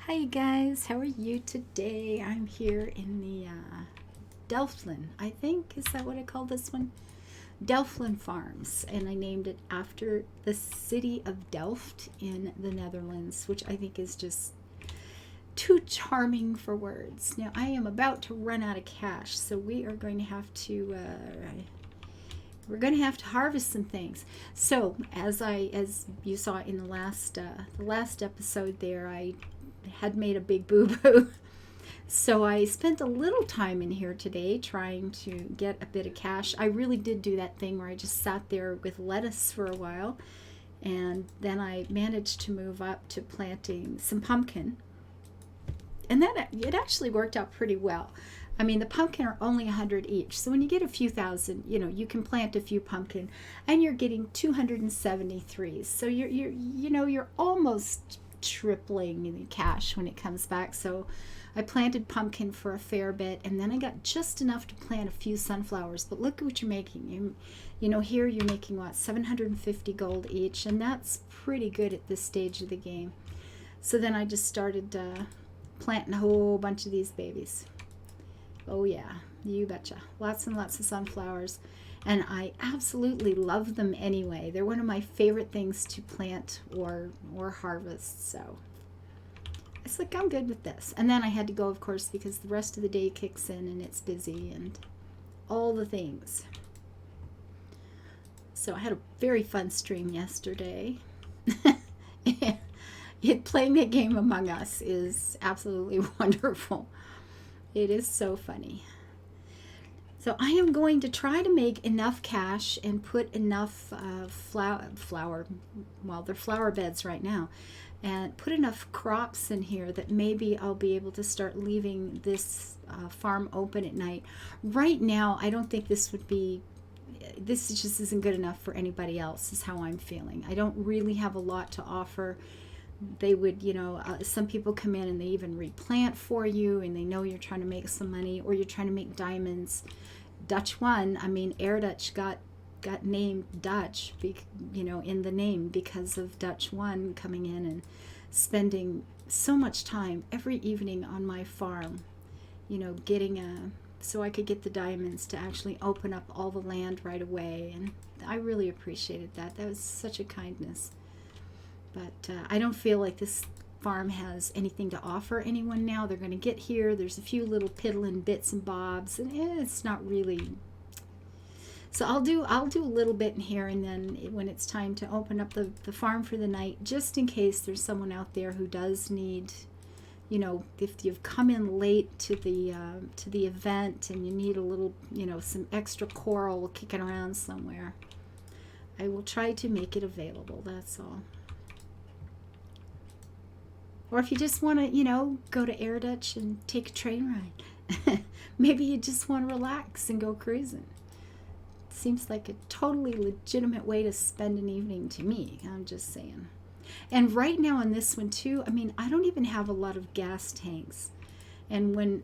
Hi guys, how are you today? I'm here in the Delftland, I think. Is that what I call this one? Delftland Farms, and I named it after the city of Delft in the Netherlands, which I think is just too charming for words. Now, I am about to run out of cash, so we are going to have to harvest some things. So as you saw in the last episode there, I had made a big boo-boo. So I spent a little time in here today trying to get a bit of cash. I really did do that thing where I just sat there with lettuce for a while, and then I managed to move up to planting some pumpkin, and then it actually worked out pretty well. I mean, the pumpkin are only 100 each, so when you get a few thousand, you can plant a few pumpkin, and you're getting 273. So you're almost tripling in cash when it comes back. So I planted pumpkin for a fair bit, and then I got just enough to plant a few sunflowers. But look at what you're making. Here you're making what, 750 gold each, and that's pretty good at this stage of the game. So then I just started planting a whole bunch of these babies. Oh yeah, you betcha. Lots and lots of sunflowers. And I absolutely love them anyway. They're one of my favorite things to plant or harvest. So it's like, I'm good with this. And then I had to go, of course, because the rest of the day kicks in and it's busy and all the things. So I had a very fun stream yesterday. Playing that game Among Us is absolutely wonderful. It is so funny. So I am going to try to make enough cash and put enough flower, well, they're flower beds right now, and put enough crops in here that maybe I'll be able to start leaving this farm open at night. Right now, I don't think this just isn't good enough for anybody else, is how I'm feeling. I don't really have a lot to offer. They would, some people come in and they even replant for you, and they know you're trying to make some money, or you're trying to make diamonds. Dutch One, Air Dutch got named Dutch, in the name because of Dutch One coming in and spending so much time every evening on my farm, getting so I could get the diamonds to actually open up all the land right away. And I really appreciated that. That was such a kindness. But I don't feel like this farm has anything to offer anyone now. They're going to get here. There's a few little piddling bits and bobs, and it's not really. So I'll do a little bit in here, and then when it's time to open up the farm for the night, just in case there's someone out there who does need, if you've come in late to the event and you need a little, some extra coral kicking around somewhere, I will try to make it available. That's all. Or if you just want to, go to Air Dutch and take a train ride. Maybe you just want to relax and go cruising. Seems like a totally legitimate way to spend an evening to me. I'm just saying. And right now on this one too, I don't even have a lot of gas tanks. And when,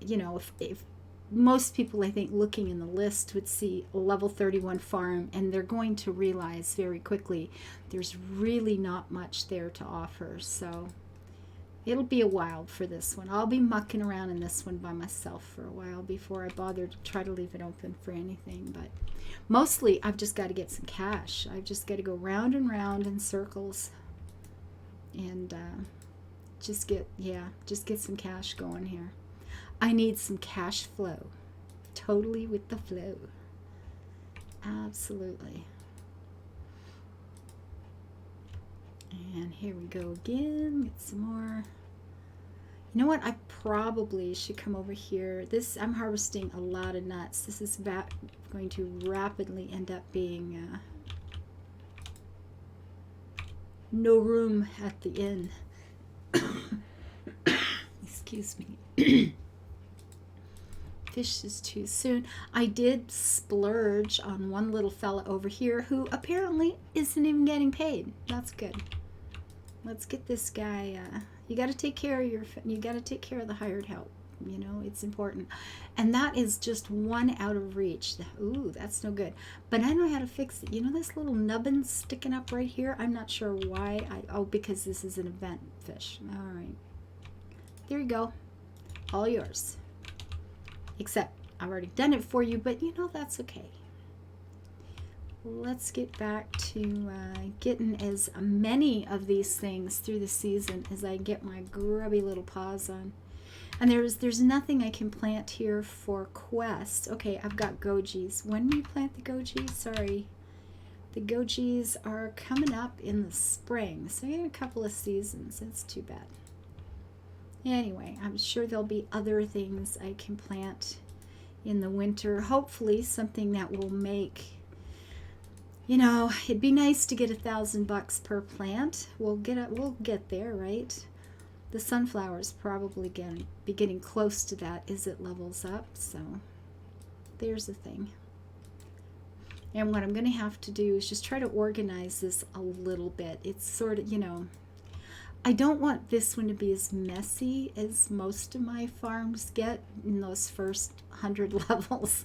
if most people, I think, looking in the list would see a level 31 farm, and they're going to realize very quickly there's really not much there to offer. So it'll be a while for this one. I'll be mucking around in this one by myself for a while before I bother to try to leave it open for anything. But mostly I've just got to get some cash. I've just got to go round and round in circles and just get some cash going here. I need some cash flow. Totally with the flow. Absolutely. And here we go again. Get some more. You know what? I probably should come over here. I'm harvesting a lot of nuts. This is going to rapidly end up being no room at the inn. Excuse me. Fish is too soon. I did splurge on one little fella over here who apparently isn't even getting paid. That's good. Let's get this guy. You got to take care of the hired help. It's important. And that is just one out of reach. Ooh, that's no good. But I know how to fix it. This little nubbin sticking up right here? I'm not sure why. Because this is an event fish. All right. there you go. All yours. Except I've already done it for you, but you know, that's okay. Let's get back to getting as many of these things through the season as I get my grubby little paws on. And there's nothing I can plant here for quest. Okay, I've got gojis. When do you plant the gojis? Sorry. The gojis are coming up in the spring. So I got a couple of seasons. It's too bad. Anyway, I'm sure there'll be other things I can plant in the winter. Hopefully something that will make, you know, it'd be nice to get $1,000 per plant. We'll get there, right? The sunflower's probably be getting close to that as it levels up. So there's the thing. And what I'm going to have to do is just try to organize this a little bit. It's sort of, you know, I don't want this one to be as messy as most of my farms get in those first 100 levels,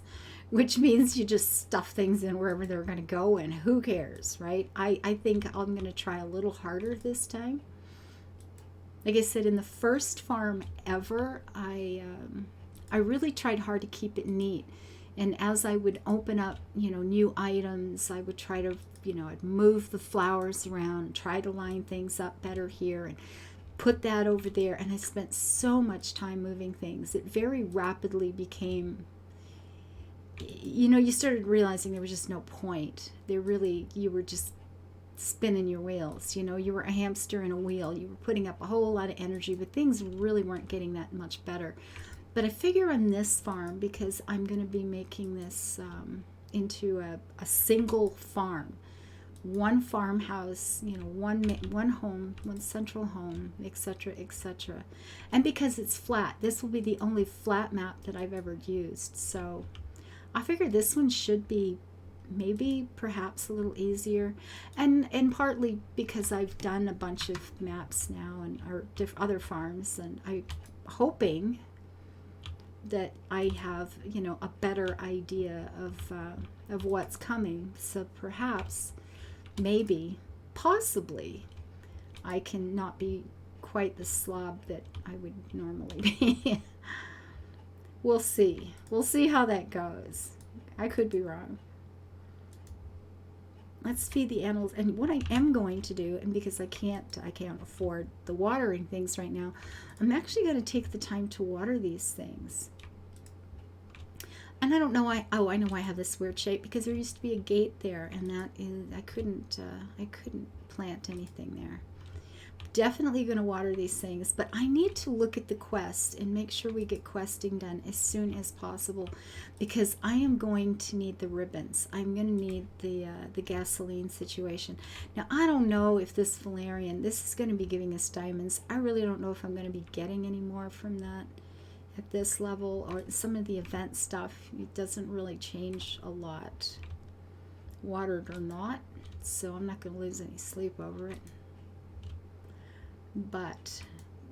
which means you just stuff things in wherever they're going to go, and who cares, right? I think I'm going to try a little harder this time. Like I said, in the first farm ever, I really tried hard to keep it neat. And as I would open up, you know, new items, I would try to, you know, I'd move the flowers around and try to line things up better here and put that over there. And I spent so much time moving things. It very rapidly became, you know, you started realizing there was just no point. You were just spinning your wheels. You know, you were a hamster in a wheel. You were putting up a whole lot of energy, but things really weren't getting that much better. But I figure on this farm, because I'm going to be making this into a single farm, one farmhouse, you know, one home, one central home, etc., etc. And because it's flat, this will be the only flat map that I've ever used. So I figure this one should be maybe perhaps a little easier, and partly because I've done a bunch of maps now and other farms, and I'm hoping that I have, you know, a better idea of what's coming. So perhaps, maybe, possibly, I can not be quite the slob that I would normally be. We'll see. We'll see how that goes. I could be wrong. Let's feed the animals. And what I am going to do, and because I can't afford the watering things right now, I'm actually going to take the time to water these things. And I don't know why. Oh, I know why I have this weird shape, because there used to be a gate there, and that is, I couldn't plant anything there. Definitely going to water these things, but I need to look at the quest and make sure we get questing done as soon as possible, because I am going to need the ribbons. I'm going to need the gasoline situation. Now, I don't know if this Valerian, this is going to be giving us diamonds. I really don't know if I'm going to be getting any more from that at this level, or some of the event stuff. It doesn't really change a lot, watered or not, so I'm not going to lose any sleep over it. But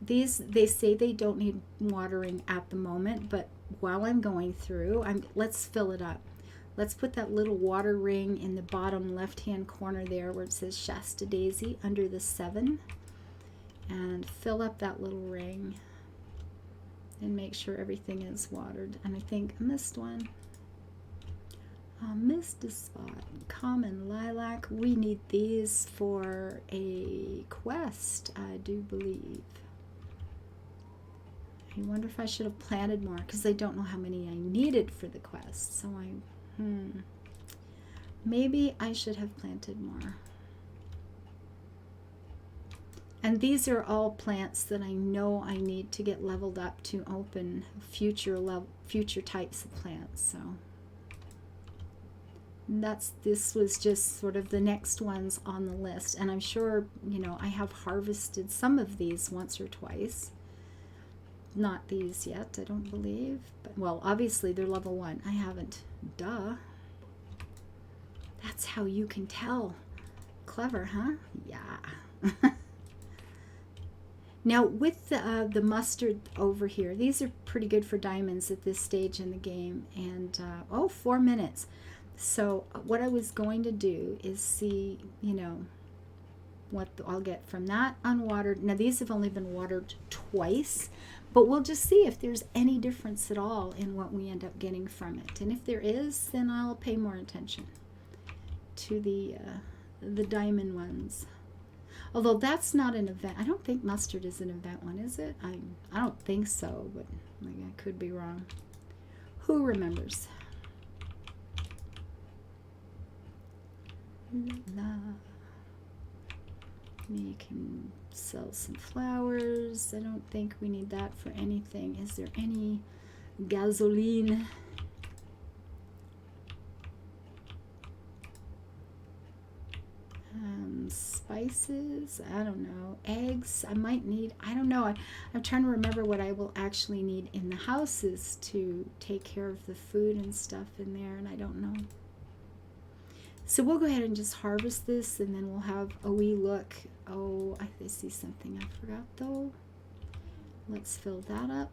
these, they say they don't need watering at the moment, but while I'm going through, let's fill it up. Let's put that little water ring in the bottom left hand corner there where it says Shasta Daisy under the 7, and fill up that little ring and make sure everything is watered. And I think I missed one. I missed a spot. Common lilac. We need these for a quest, I do believe. I wonder if I should have planted more, because I don't know how many I needed for the quest. So maybe I should have planted more. And these are all plants that I know I need to get leveled up to open future types of plants. So this was just sort of the next ones on the list, and I'm sure, you know, I have harvested some of these once or twice. Not these yet, I don't believe, but well, obviously they're level 1. I haven't. Duh. That's how you can tell. Clever, huh? Yeah. Now with the mustard over here, these are pretty good for diamonds at this stage in the game, and 4 minutes. So what I was going to do is see, you know, what I'll get from that unwatered. Now these have only been watered twice, but we'll just see if there's any difference at all in what we end up getting from it. And if there is, then I'll pay more attention to the diamond ones. Although that's not an event. I don't think mustard is an event one, is it? I don't think so, but I could be wrong. Who remembers? You can sell some flowers. I don't think we need that for anything. Is there any gasoline? Spices, I don't know. Eggs, I might need, I don't know. I'm trying to remember what I will actually need in the houses to take care of the food and stuff in there, and I don't know. So we'll go ahead and just harvest this, and then we'll have a wee look. Oh, I see something I forgot though. Let's fill that up.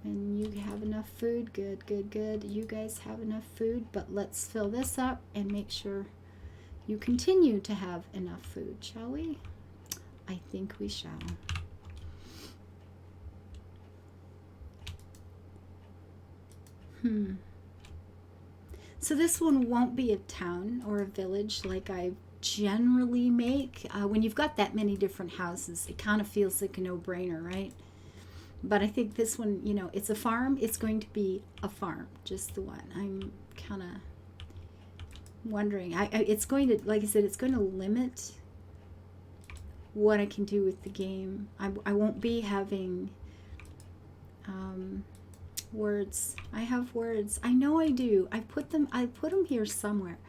And you have enough food. Good, good, good. You guys have enough food, but let's fill this up and make sure you continue to have enough food, shall we? I think we shall. So this one won't be a town or a village like I generally make. When you've got that many different houses, it kind of feels like a no-brainer, right? But I think this one, you know, it's a farm. It's going to be a farm, just the one. I'm kind of wondering. It's going to, like I said, it's going to limit what I can do with the game. I won't be having words. I have words. I know I do. I put them here somewhere.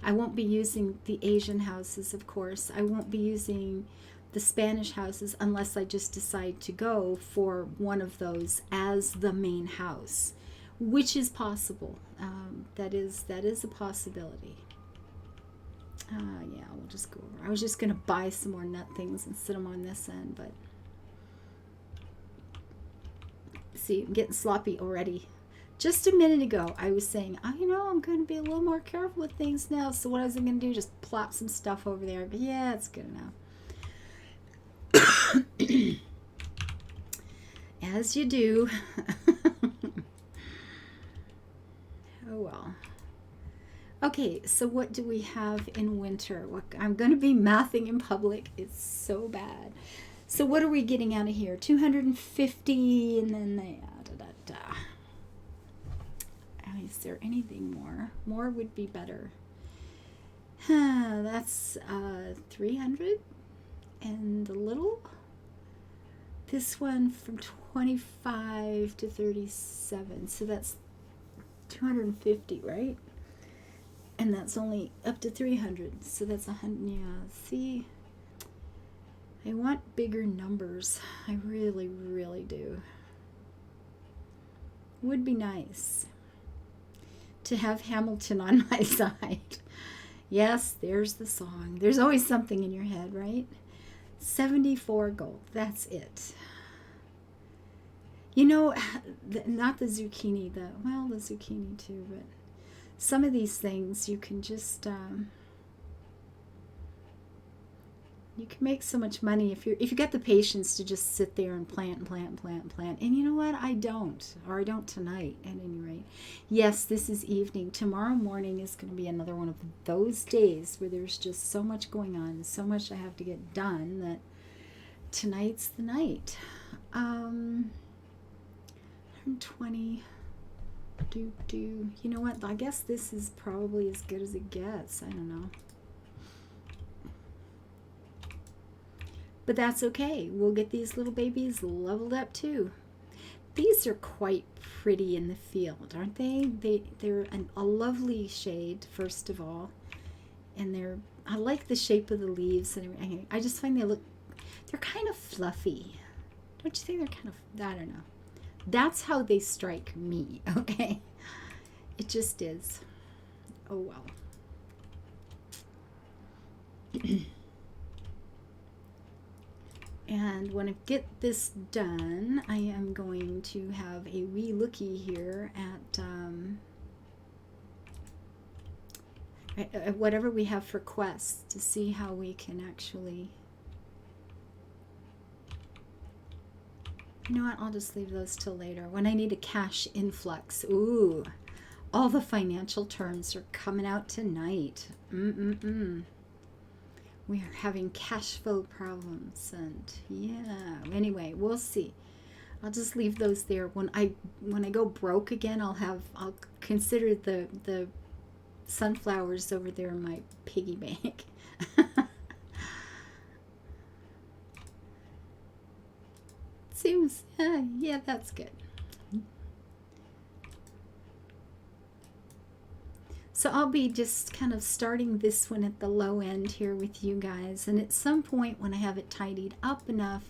I won't be using the Asian houses, of course. I won't be using the Spanish houses unless I just decide to go for one of those as the main house, which is possible. That is a possibility. Yeah, we'll just go over. I was just going to buy some more nut things and sit them on this end, but see, I'm getting sloppy already. Just a minute ago, I was saying, you know, I'm going to be a little more careful with things now. So what was I going to do? Just plop some stuff over there. But yeah, it's good enough. As you do. Oh well. Okay, so what do we have in winter? I'm going to be mathing in public. It's so bad. So what are we getting out of here? 250 and then is there anything more? More would be better. That's 300 and a little. This one from 25 to 37, so that's 250, right? And that's only up to 300, so that's 100. Yeah, see, I want bigger numbers. I really, really do. Would be nice to have Hamilton on my side. Yes, there's the song. There's always something in your head, right? 74 gold. That's it. You know, not the zucchini, the zucchini too, but some of these things you can just you can make so much money if you got the patience to just sit there and plant. And you know what? I don't tonight at any rate. Yes, this is evening. Tomorrow morning is going to be another one of those days where there's just so much going on, so much I have to get done that tonight's the night. 120. You know what? I guess this is probably as good as it gets. I don't know. But that's okay. We'll get these little babies leveled up too. These are quite pretty in the field, aren't they? They're a lovely shade, first of all. And I like the shape of the leaves and everything. I just find they're kind of fluffy. Don't you think they're kind of, I don't know. That's how they strike me, okay? It just is. Oh well. And when I get this done, I am going to have a wee looky here at whatever we have for quests, to see how we can actually... You know what? I'll just leave those till later. When I need a cash influx. Ooh, all the financial terms are coming out tonight. We are having cash flow problems, and yeah. Anyway, we'll see. I'll just leave those there. When I go broke again, I'll consider the sunflowers over there in my piggy bank. Seems, yeah, that's good. So I'll be just kind of starting this one at the low end here with you guys, and at some point when I have it tidied up enough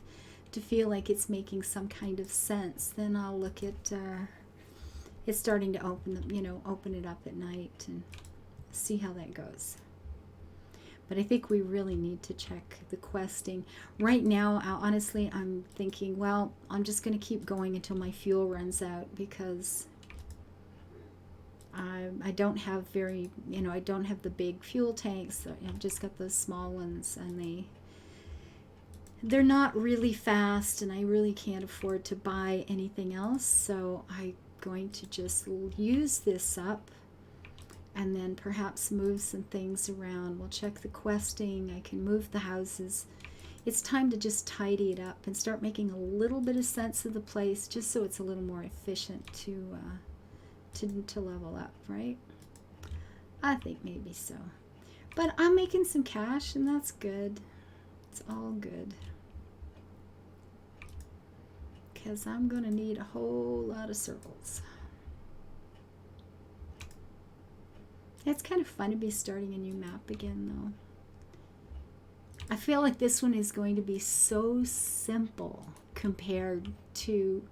to feel like it's making some kind of sense, then I'll look at it's starting to open it up at night and see how that goes. But I think we really need to check the questing. Right now, honestly, I'm thinking, well, I'm just going to keep going until my fuel runs out, because I don't have I don't have the big fuel tanks. I've just got those small ones, and they're not really fast, and I really can't afford to buy anything else. So I'm going to just use this up and then perhaps move some things around. We'll check the questing. I can move the houses. It's time to just tidy it up and start making a little bit of sense of the place, just so it's a little more efficient to level up, right? I think maybe so. But I'm making some cash, and that's good. It's all good. Because I'm going to need a whole lot of circles. It's kind of fun to be starting a new map again, though. I feel like this one is going to be so simple compared to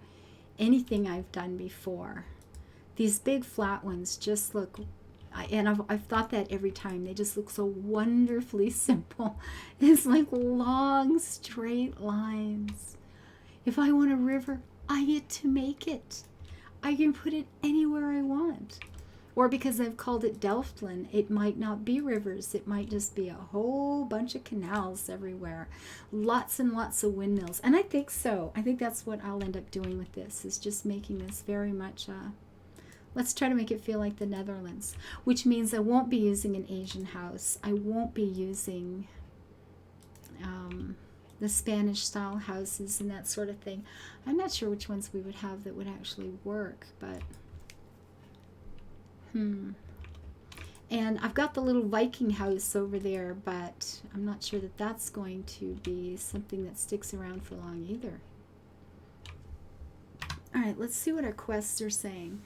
anything I've done before. These big flat ones just look, and I've thought that every time, they just look so wonderfully simple. It's like long straight lines. If I want a river, I get to make it. I can put it anywhere I want. Or because I've called it Delftland, it might not be rivers. It might just be a whole bunch of canals everywhere. Lots and lots of windmills. And I think so. I think that's what I'll end up doing with this, is just making this very much, let's try to make it feel like the Netherlands. Which means I won't be using an Asian house. I won't be using the Spanish style houses and that sort of thing. I'm not sure which ones we would have that would actually work, but... And I've got the little Viking house over there, but I'm not sure that that's going to be something that sticks around for long either. All right, let's see what our quests are saying.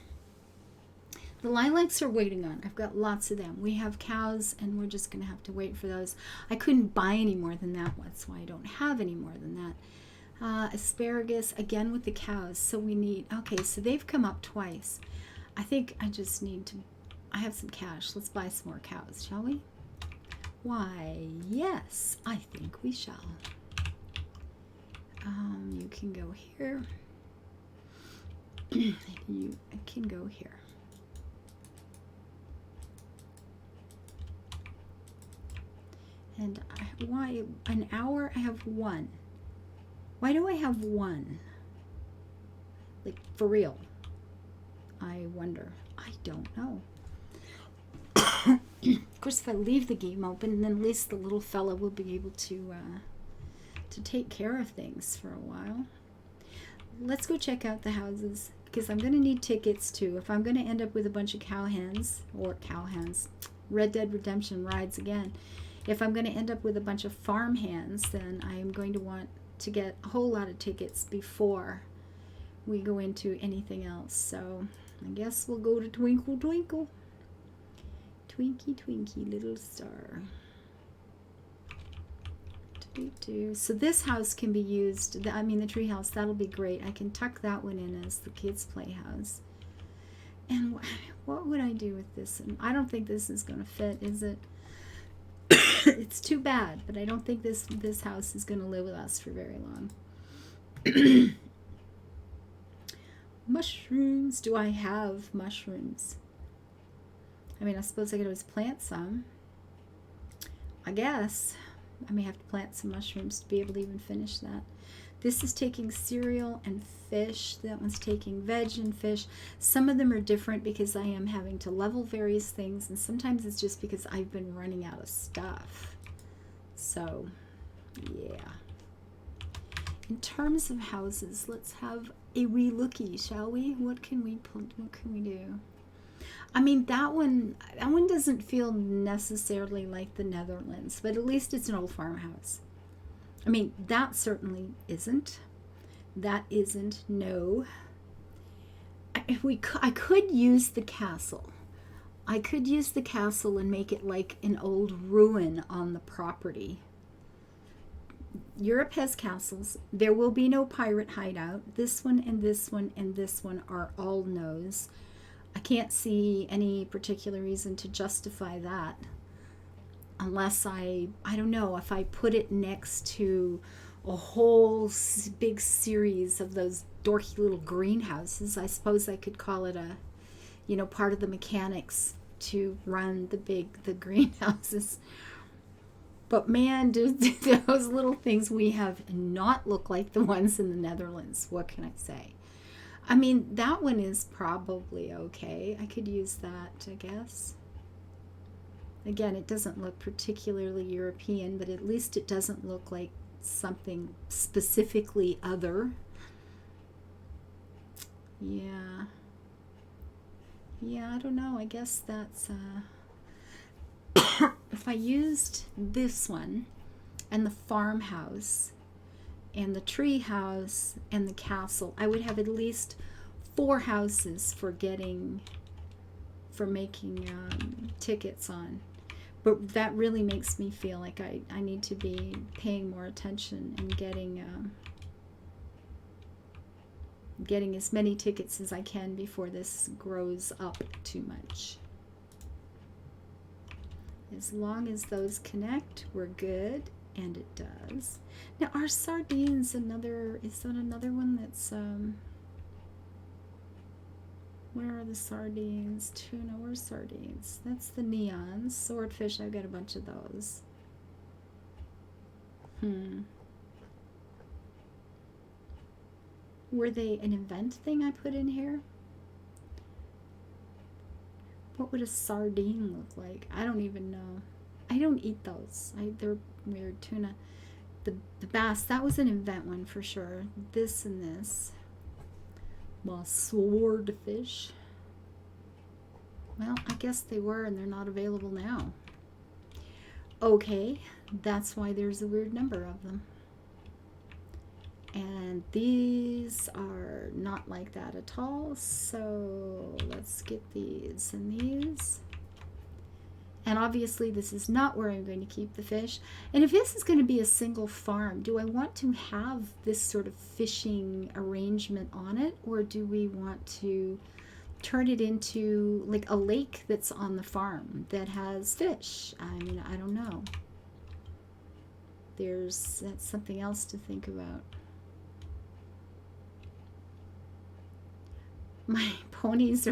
The lilacs are waiting on. I've got lots of them. We have cows, and we're just going to have to wait for those. I couldn't buy any more than that. That's why I don't have any more than that. Asparagus, again with the cows. So we need, okay, so they've come up twice. I think I just need to, I have some cash. Let's buy some more cows, shall we? Why, yes, I think we shall. You can go here. You can go here. And why, an hour, I have one. Why do I have one? Like, for real. I wonder. I don't know. Of course, if I leave the game open, then at least the little fella will be able to take care of things for a while. Let's go check out the houses, because I'm going to need tickets too. If I'm going to end up with a bunch of cowhands, Red Dead Redemption rides again. If I'm going to end up with a bunch of farm hands, then I am going to want to get a whole lot of tickets before we go into anything else. So I guess we'll go to Twinkle Twinkle. Twinkie Twinkie little star. So this house can be used, I mean the tree house, that'll be great. I can tuck that one in as the kids' playhouse. And what would I do with this? And I don't think this is going to fit, is it? It's too bad, but I don't think this house is going to live with us for very long. Mushrooms. Do I have mushrooms? I mean, I suppose I could always plant some. I guess I may have to plant some mushrooms to be able to even finish that. This is taking cereal and fish. That one's taking veg and fish. Some of them are different because I am having to level various things, and sometimes it's just because I've been running out of stuff. So, yeah. In terms of houses, let's have a wee looky, shall we? What can we do? I mean, that one doesn't feel necessarily like the Netherlands, but at least it's an old farmhouse. I mean, that certainly isn't. That isn't, no. I could use the castle. I could use the castle and make it like an old ruin on the property. Europe has castles. There will be no pirate hideout. This one and this one and this one are all no's. I can't see any particular reason to justify that. Unless I don't know, if I put it next to a whole big series of those dorky little greenhouses, I suppose I could call it a, part of the mechanics to run the greenhouses. But man, do those little things we have not look like the ones in the Netherlands. What can I say? I mean, that one is probably okay. I could use that, I guess. Again, it doesn't look particularly European, but at least it doesn't look like something specifically other. Yeah. Yeah, I don't know. I guess that's... if I used this one and the farmhouse and the tree house and the castle, I would have at least 4 houses for making tickets on. But that really makes me feel like I need to be paying more attention and getting as many tickets as I can before this grows up too much. As long as those connect, we're good, and it does. Now, are sardines is that another one that's, where are the sardines? Tuna, where's sardines? That's the neons. Swordfish, I've got a bunch of those. Were they an event thing I put in here? What would a sardine look like? I don't even know. I don't eat those. They're weird. Tuna. The bass, that was an event one for sure. This and this. Well, swordfish. Well, I guess they were, and they're not available now. Okay, that's why there's a weird number of them. And these are not like that at all, so let's get these and these. And obviously this is not where I'm going to keep the fish. And if this is going to be a single farm, do I want to have this sort of fishing arrangement on it, or do we want to turn it into like a lake that's on the farm that has fish? I mean, I don't know. That's something else to think about. My ponies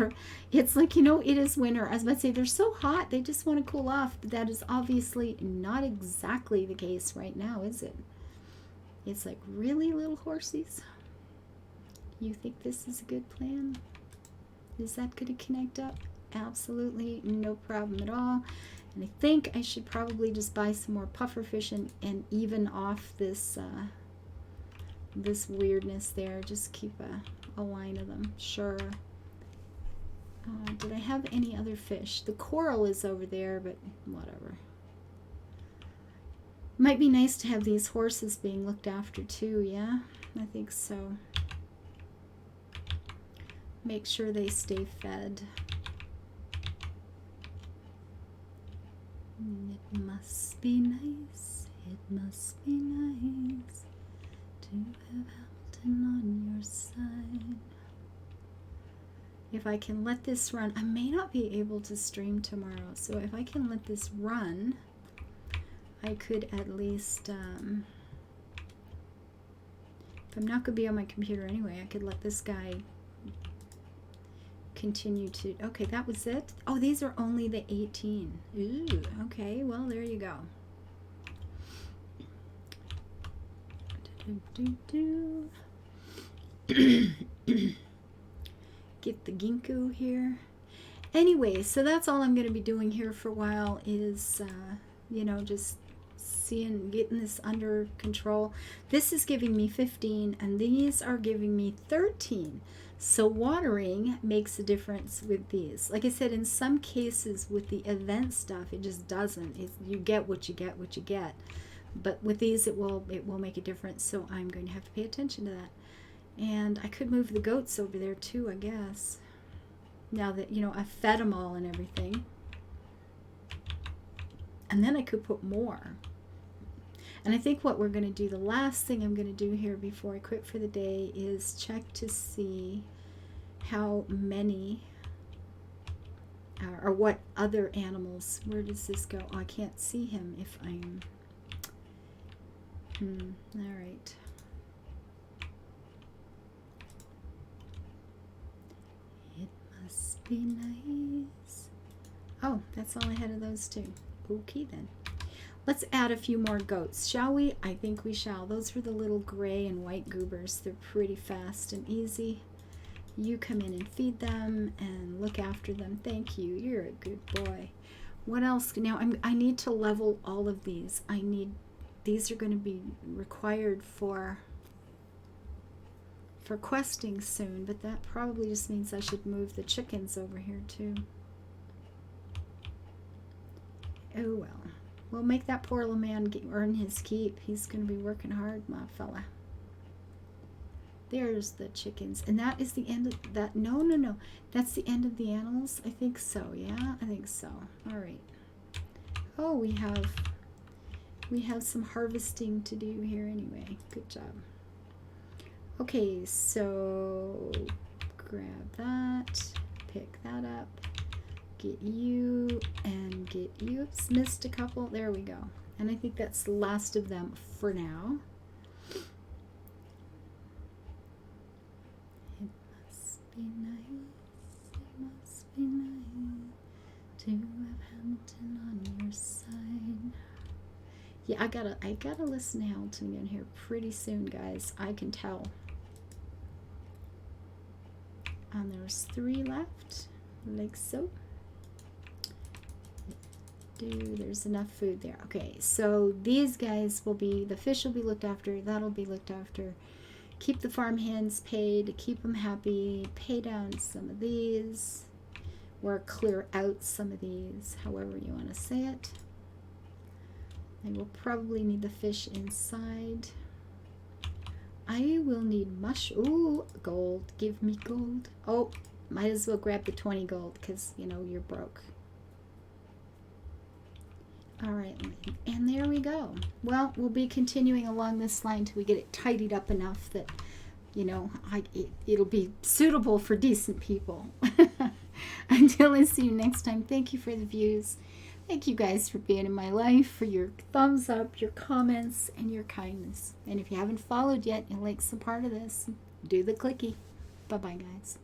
it's like, it is winter. I was about to say, they're so hot, they just want to cool off. But that is obviously not exactly the case right now, is it? It's like, really, little horsies? You think this is a good plan? Is that going to connect up? Absolutely no problem at all. And I think I should probably just buy some more pufferfish and even off this this weirdness there. Just keep a line of them. Sure. Did I have any other fish? The coral is over there, but whatever. Might be nice to have these horses being looked after too, yeah? I think so. Make sure they stay fed. It must be nice, it must be nice to have Hamilton on your side. If I can let this run, I may not be able to stream tomorrow, so if I can let this run, I could at least, if I'm not going to be on my computer anyway, I could let this guy continue to, okay, that was it. Oh, these are only the 18. Ooh, okay, well, there you go. Get the ginkgo here. Anyway, so that's all I'm going to be doing here for a while is, you know, just getting this under control. This is giving me 15 and these are giving me 13. So watering makes a difference with these. Like I said, in some cases with the event stuff, it just doesn't. You get what you get. But with these, it will make a difference. So I'm going to have to pay attention to that. And I could move the goats over there too, I guess. Now that, you know, I've fed them all and everything. And then I could put more. And I think what we're going to do, the last thing I'm going to do here before I quit for the day is check to see how many or what other animals, where does this go? Oh, I can't see him if I'm, all right. It must be nice. Oh, that's all I had of those two. Okay then. Let's add a few more goats, shall we? I think we shall. Those were the little gray and white goobers. They're pretty fast and easy. You come in and feed them and look after them. Thank you. You're a good boy. What else? Now I need to level all of these. These are going to be required for questing soon, but that probably just means I should move the chickens over here too. Oh well. We'll make that poor little man earn his keep. He's going to be working hard, my fella. There's the chickens. And that is the end of that. No. That's the end of the animals? I think so. Yeah, I think so. All right. Oh, we have some harvesting to do here anyway. Good job. Okay, so grab that. Pick that up. Get you and get you. Oops, missed a couple. There we go. And I think that's the last of them for now. It must be nice. It must be nice to have Hampton on your side. Yeah, I gotta listen to Hamilton again here pretty soon, guys. I can tell. And there's 3 left, like so. There's enough food there. Okay, so these guys will be, the fish will be looked after, that'll be looked after. Keep the farm hands paid, keep them happy, pay down some of these, or clear out some of these, however you want to say it. I will probably need the fish inside. I will need ooh, gold, give me gold. Oh, might as well grab the 20 gold, because, you know, you're broke. All right, and there we go. Well, we'll be continuing along this line till we get it tidied up enough that, you know, it'll be suitable for decent people. Until I see you next time, thank you for the views. Thank you guys for being in my life, for your thumbs up, your comments, and your kindness. And if you haven't followed yet and like some part of this, do the clicky. Bye-bye, guys.